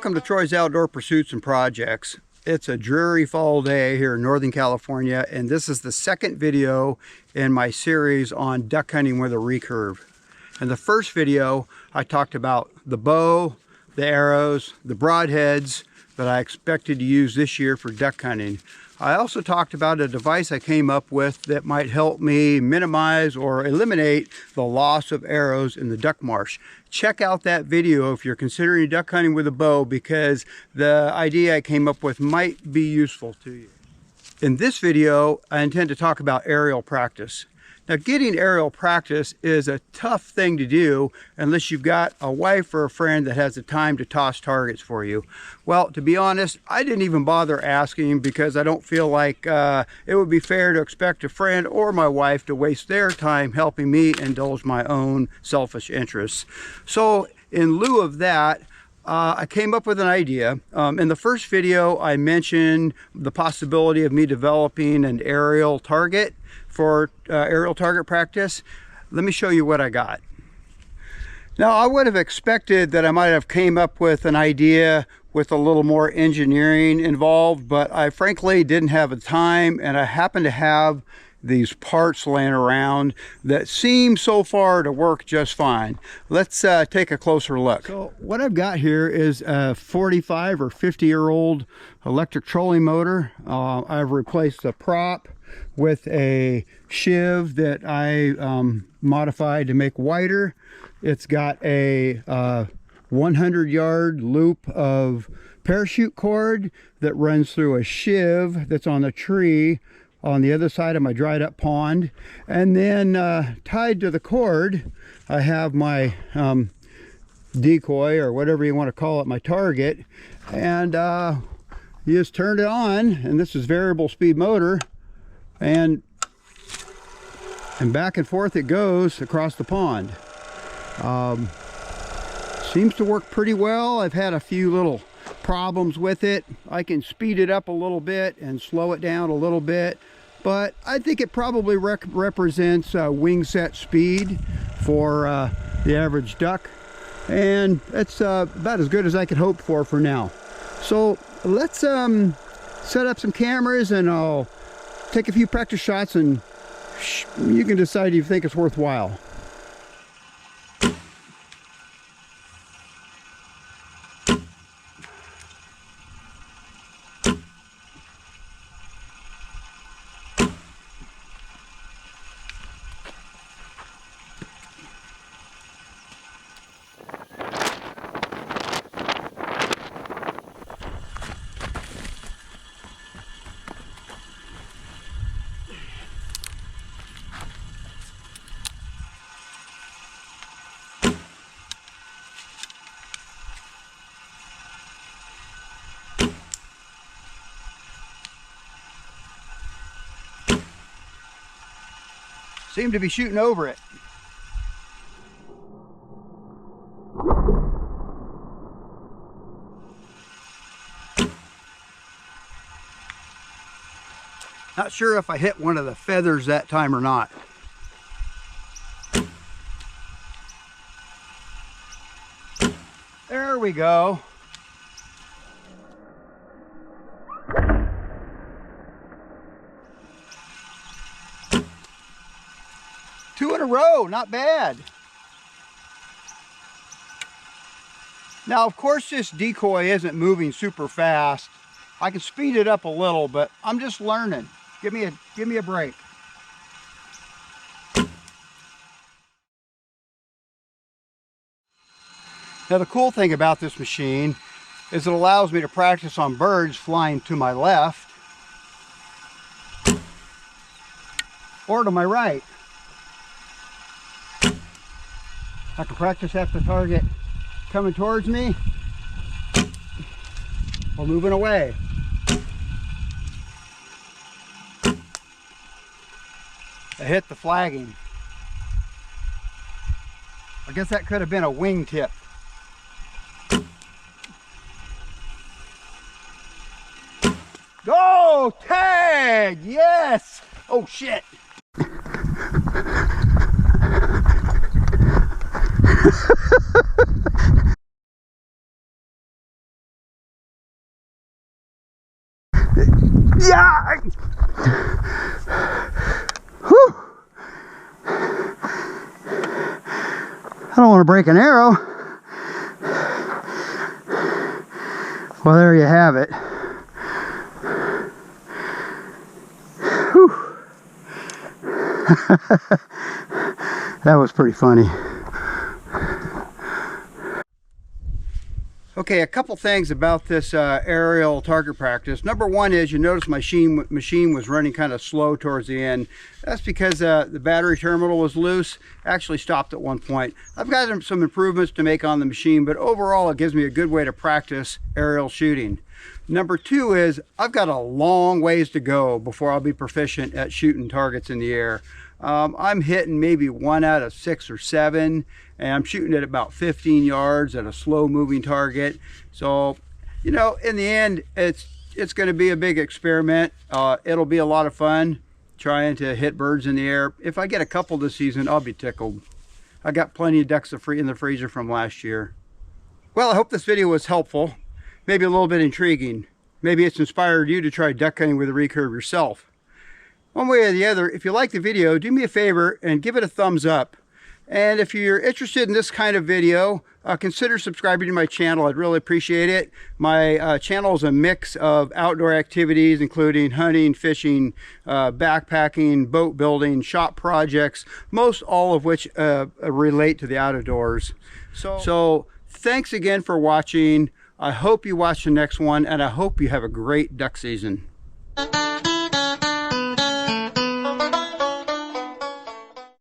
Welcome to Troy's Outdoor Pursuits and Projects. It's a dreary fall day here in Northern California, and this is the second video in my series on duck hunting with a recurve. In the first video, I talked about the bow, the arrows, the broadheads that I expected to use this year for duck hunting. I also talked about a device I came up with that might help me minimize or eliminate the loss of arrows in the duck marsh. Check out that video if you're considering duck hunting with a bow, because the idea I came up with might be useful to you. In this video, I intend to talk about aerial practice. Now, getting aerial practice is a tough thing to do unless you've got a wife or a friend that has the time to toss targets for you. Well, to be honest, I didn't even bother asking because I don't feel like it would be fair to expect a friend or my wife to waste their time helping me indulge my own selfish interests. So in lieu of that, I came up with an idea. In the first video, I mentioned the possibility of me developing an aerial target for aerial target practice. Let me show you what I got. Now, I would have expected that I might have came up with an idea with a little more engineering involved, but I frankly didn't have the time, and I happen to have these parts laying around that seem so far to work just fine. Let's take a closer look. So what I've got here is a 45 or 50-year-old electric trolling motor. I've replaced the prop with a sheave that I modified to make wider. It's got a 100-yard loop of parachute cord that runs through a sheave that's on a tree on the other side of my dried up pond. And then tied to the cord, I have my decoy, or whatever you want to call it, my target. And you just turn it on, and this is variable speed motor, and back and forth it goes across the pond. Seems to work pretty well. I've had a few little problems with it. I can speed it up a little bit and slow it down a little bit, but I think it probably represents wing set speed for the average duck, and that's about as good as I could hope for now. So let's set up some cameras, and I'll take a few practice shots, and you can decide if you think it's worthwhile. Seem to be shooting over it. Not sure if I hit one of the feathers that time or not. There we go. Two in a row, not bad. Now, of course, this decoy isn't moving super fast. I can speed it up a little, but I'm just learning. Give me a break. Now, the cool thing about this machine is it allows me to practice on birds flying to my left or to my right. I can practice at the target coming towards me or moving away. I hit the flagging. I guess that could have been a wingtip. Go! Tag! Yes! Oh shit! Whew. I don't want to break an arrow. Well, there you have it. Whew. That was pretty funny. Okay, a couple things about this aerial target practice. Number one is you notice my machine was running kind of slow towards the end. That's because the battery terminal was loose. Actually stopped at one point. I've got some improvements to make on the machine, but overall it gives me a good way to practice aerial shooting. Number two is I've got a long ways to go before I'll be proficient at shooting targets in the air. I'm hitting maybe 1 out of 6 or 7, and I'm shooting at about 15 yards at a slow moving target. So, you know, in the end, it's going to be a big experiment. It'll be a lot of fun trying to hit birds in the air. If I get a couple this season, I'll be tickled. I got plenty of ducks in the freezer from last year. Well, I hope this video was helpful, maybe a little bit intriguing. Maybe it's inspired you to try duck hunting with a recurve yourself. One way or the other, if you like the video, do me a favor and give it a thumbs up. And if you're interested in this kind of video, consider subscribing to my channel. I'd really appreciate it. My channel is a mix of outdoor activities, including hunting, fishing, backpacking, boat building, shop projects, most all of which relate to the outdoors. So thanks again for watching. I hope you watch the next one, and I hope you have a great duck season.